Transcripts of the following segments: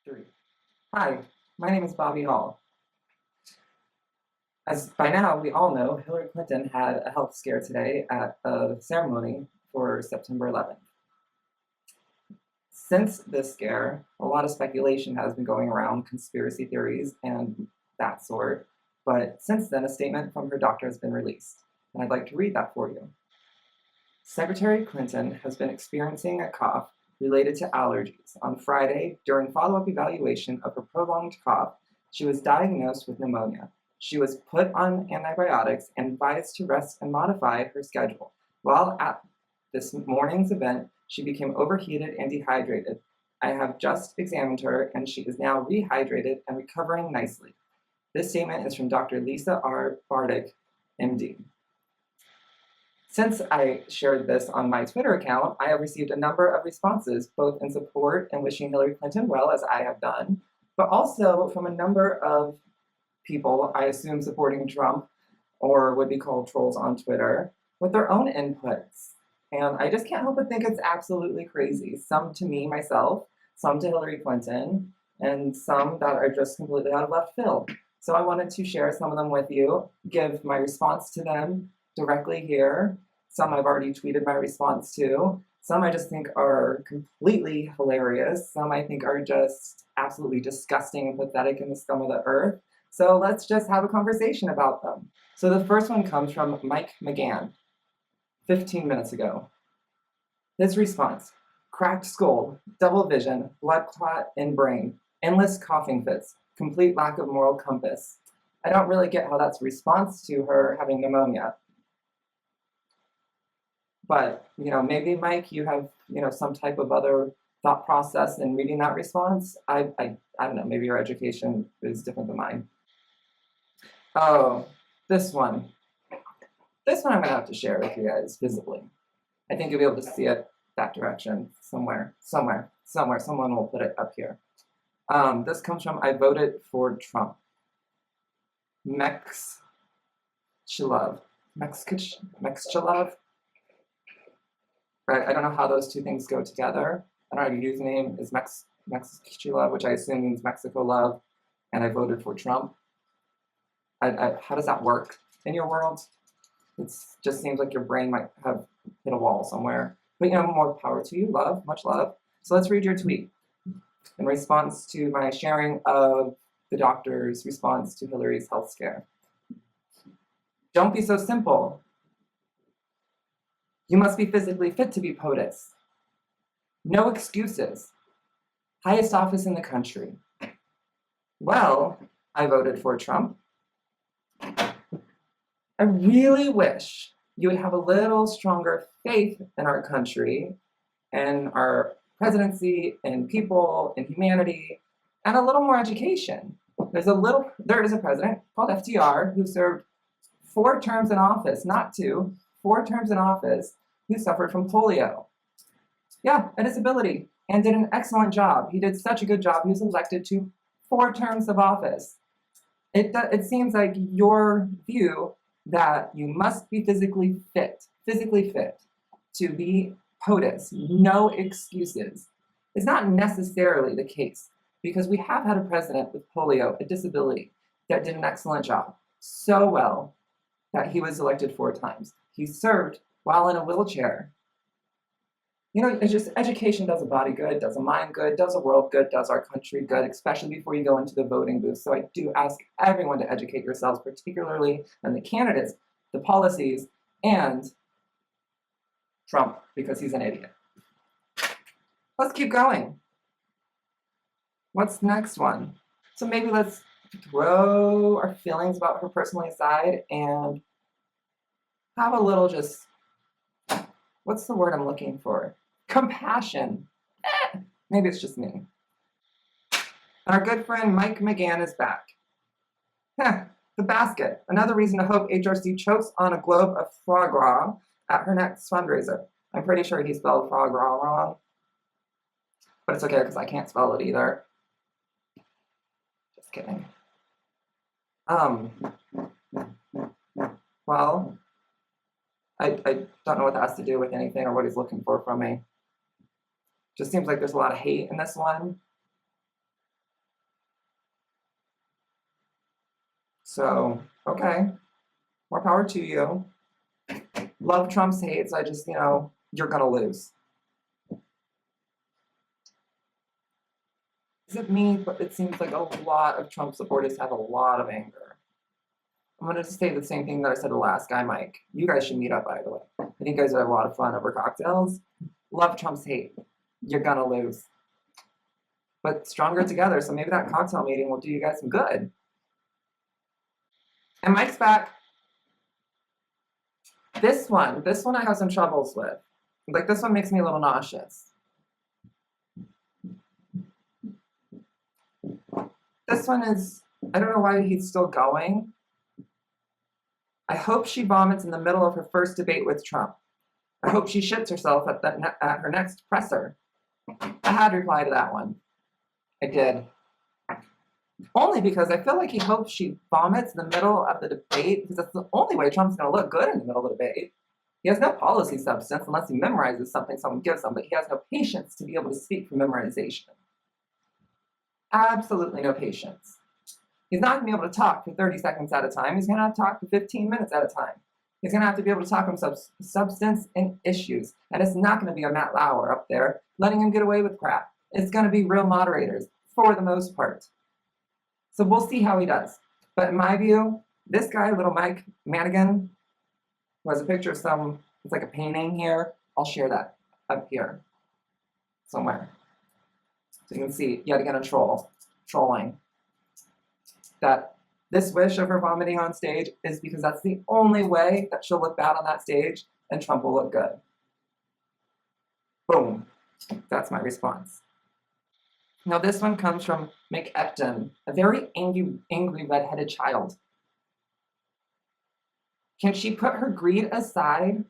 Three. Hi, my name is Bobby Hall. As by now we all know, Hillary Clinton had a health scare today at a ceremony for September 11th. Since this scare, a lot of speculation has been going around, conspiracy theories and that sort, but since then a statement from her doctor has been released, and I'd like to read that for you. Secretary Clinton has been experiencing a cough related to allergies. On Friday, during follow-up evaluation of her prolonged cough, she was diagnosed with pneumonia. She was put on antibiotics and advised to rest and modify her schedule. While at this morning's event, she became overheated and dehydrated. I have just examined her, and she is now rehydrated and recovering nicely. This statement is from Dr. Lisa R. Bardick, MD. Since I shared this on my Twitter account, I have received a number of responses, both in support and wishing Hillary Clinton well, as I have done, but also from a number of people, I assume supporting Trump, or would be called trolls on Twitter, with their own inputs. And I just can't help but think it's absolutely crazy. Some to me, myself, some to Hillary Clinton, and some that are just completely out of left field. So I wanted to share some of them with you, give my response to them directly here. Some I've already tweeted my response to. Some I just think are completely hilarious. Some I think are just absolutely disgusting and pathetic in the scum of the earth. So let's just have a conversation about them. So the first one comes from Mike McGann, 15 minutes ago. His response: cracked skull, double vision, blood clot in brain, endless coughing fits, complete lack of moral compass. I don't really get how that's a response to her having pneumonia. But, maybe, Mike, you have, some type of other thought process in reading that response. I don't know, maybe your education is different than mine. Oh, this one. This one I'm going to have to share with you guys visibly. I think you'll be able to see it that direction somewhere. Someone will put it up here. This comes from I voted for Trump. Mexchilov. Right, I don't know how those two things go together. I don't know, your username is Mexchilov, which I assume means Mexico love, and I voted for Trump. How does that work in your world? It just seems like your brain might have hit a wall somewhere. But more power to you, love, much love. So let's read your tweet in response to my sharing of the doctor's response to Hillary's health scare. Don't be so simple. You must be physically fit to be POTUS. No excuses. Highest office in the country. Well, I voted for Trump. I really wish you would have a little stronger faith in our country and our presidency and people and humanity and a little more education. There is a president called FDR who served 4 terms in office, not 2, 4 terms in office, who suffered from polio. Yeah, a disability, and did an excellent job. He did such a good job, he was elected to 4 terms of office. It seems like your view that you must be physically fit to be POTUS, no excuses, is not necessarily the case, because we have had a president with polio, a disability, that did an excellent job, so well that he was elected 4 times. He served while in a wheelchair. It's just education does a body good, does a mind good, does a world good, does our country good, especially before you go into the voting booth. So I do ask everyone to educate yourselves, particularly on the candidates, the policies, and Trump, because he's an idiot. Let's keep going. What's the next one? So maybe let's throw our feelings about her personally aside and have a little what's the word I'm looking for? Compassion. Maybe it's just me. And our good friend Mike McGann is back. The basket. Another reason to hope HRC chokes on a globe of foie gras at her next fundraiser. I'm pretty sure he spelled foie gras wrong. But it's okay because I can't spell it either. Just kidding. Well, I don't know what that has to do with anything or what he's looking for from me. Just seems like there's a lot of hate in this one. So, okay, more power to you. Love Trump's hate, so I just, you're gonna lose. Is it me? But it seems like a lot of Trump supporters have a lot of anger. I'm gonna say the same thing that I said to the last guy, Mike. You guys should meet up, by the way. I think you guys would have a lot of fun over cocktails. Love Trump's hate. You're gonna lose. But stronger together, so maybe that cocktail meeting will do you guys some good. And Mike's back. This one I have some troubles with. Like, this one makes me a little nauseous. This one is, I don't know why he's still going. I hope she vomits in the middle of her first debate with Trump. I hope she shits herself at her next presser. I had to reply to that one. I did. Only because I feel like he hopes she vomits in the middle of the debate, because that's the only way Trump's going to look good in the middle of the debate. He has no policy substance unless he memorizes something someone gives him, but he has no patience to be able to speak from memorization. Absolutely no patience. He's not going to be able to talk for 30 seconds at a time. He's going to have to talk for 15 minutes at a time. He's going to have to be able to talk on substance and issues. And it's not going to be a Matt Lauer up there letting him get away with crap. It's going to be real moderators for the most part. So we'll see how he does. But in my view, this guy, little Mike Manigan, who has a picture of it's like a painting here. I'll share that up here somewhere. So you can see, yet again, trolling. That this wish of her vomiting on stage is because that's the only way that she'll look bad on that stage and Trump will look good. Boom. That's my response. Now this one comes from McEpton, a very angry red-headed child. Can she put her greed aside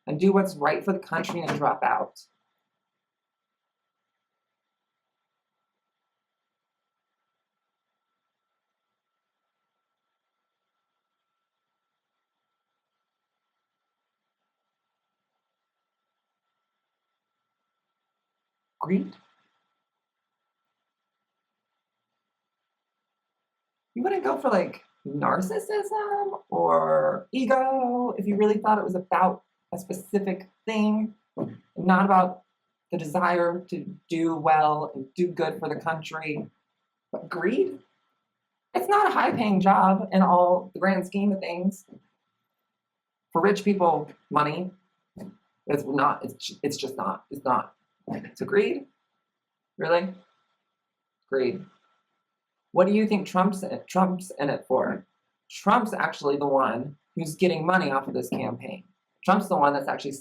and do what's right for the country and drop out? Greed? You wouldn't go for like narcissism or ego if you really thought it was about a specific thing, not about the desire to do well and do good for the country. But greed? It's not a high-paying job in all the grand scheme of things. For rich people, money, it's not. It's just not. It's not. So greed? Really? Greed. What do you think Trump's in it for? Trump's actually the one who's getting money off of this campaign. Trump's the one that's actually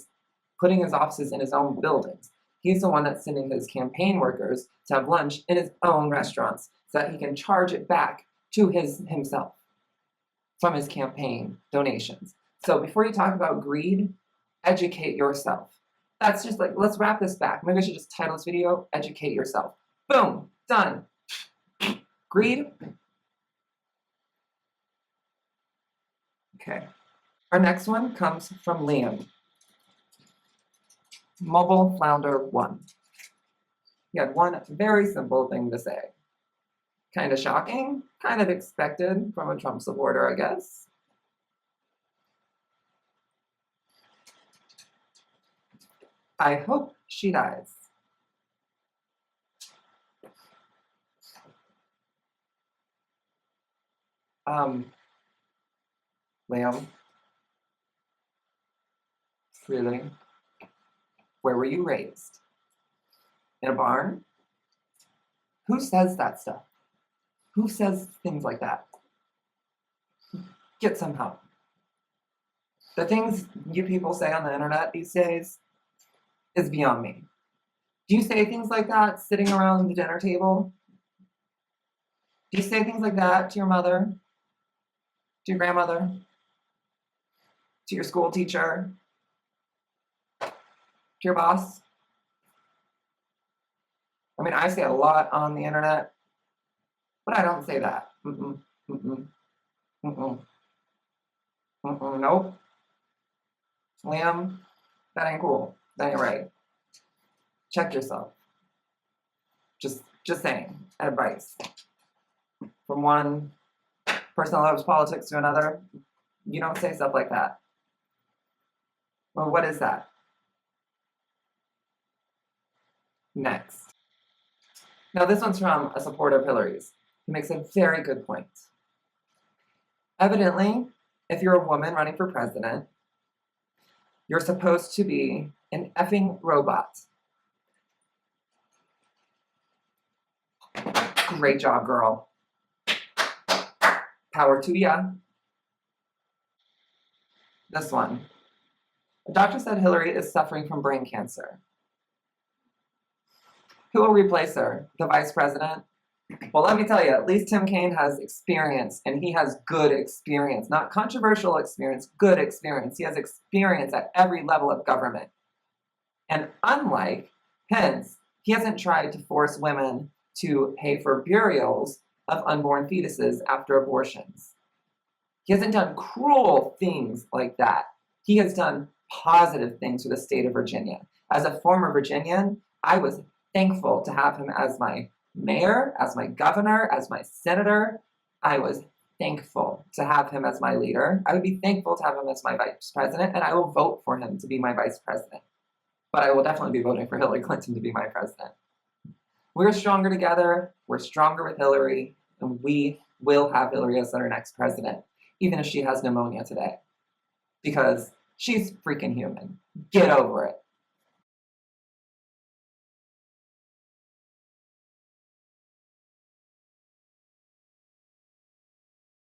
putting his offices in his own buildings. He's the one that's sending his campaign workers to have lunch in his own restaurants so that he can charge it back to himself from his campaign donations. So before you talk about greed, educate yourself. That's just like, let's wrap this back. Maybe I should just title this video, Educate Yourself. Boom, done. Greed? Okay. Our next one comes from Liam. Mobile Flounder 1. He had one very simple thing to say. Kind of shocking, kind of expected from a Trump supporter, I guess. I hope she dies. Liam, really? Where were you raised? In a barn? Who says that stuff? Who says things like that? Get some help. The things you people say on the internet these days is beyond me. Do you say things like that sitting around the dinner table? Do you say things like that to your mother? To your grandmother? To your school teacher? To your boss? I mean, I say a lot on the internet, but I don't say that. Nope. Liam, that ain't cool. That ain't right. Check yourself. Just saying. Advice from one person that loves politics to another. You don't say stuff like that. Well, what is that? Next. Now, this one's from a supporter of Hillary's. He makes a very good point. Evidently, if you're a woman running for president, you're supposed to be an effing robot. Great job, girl. Power to ya. This one. A doctor said Hillary is suffering from brain cancer. Who will replace her? The vice president? Well, let me tell you, at least Tim Kaine has experience, and he has good experience. Not controversial experience, good experience. He has experience at every level of government. And unlike Pence, he hasn't tried to force women to pay for burials of unborn fetuses after abortions. He hasn't done cruel things like that. He has done positive things for the state of Virginia. As a former Virginian, I was thankful to have him as my mayor, as my governor, as my senator. I was thankful to have him as my leader. I would be thankful to have him as my vice president, and I will vote for him to be my vice president. But I will definitely be voting for Hillary Clinton to be my president. We're stronger together. We're stronger with Hillary, and we will have Hillary as our next president, even if she has pneumonia today, because she's freaking human. Get over it.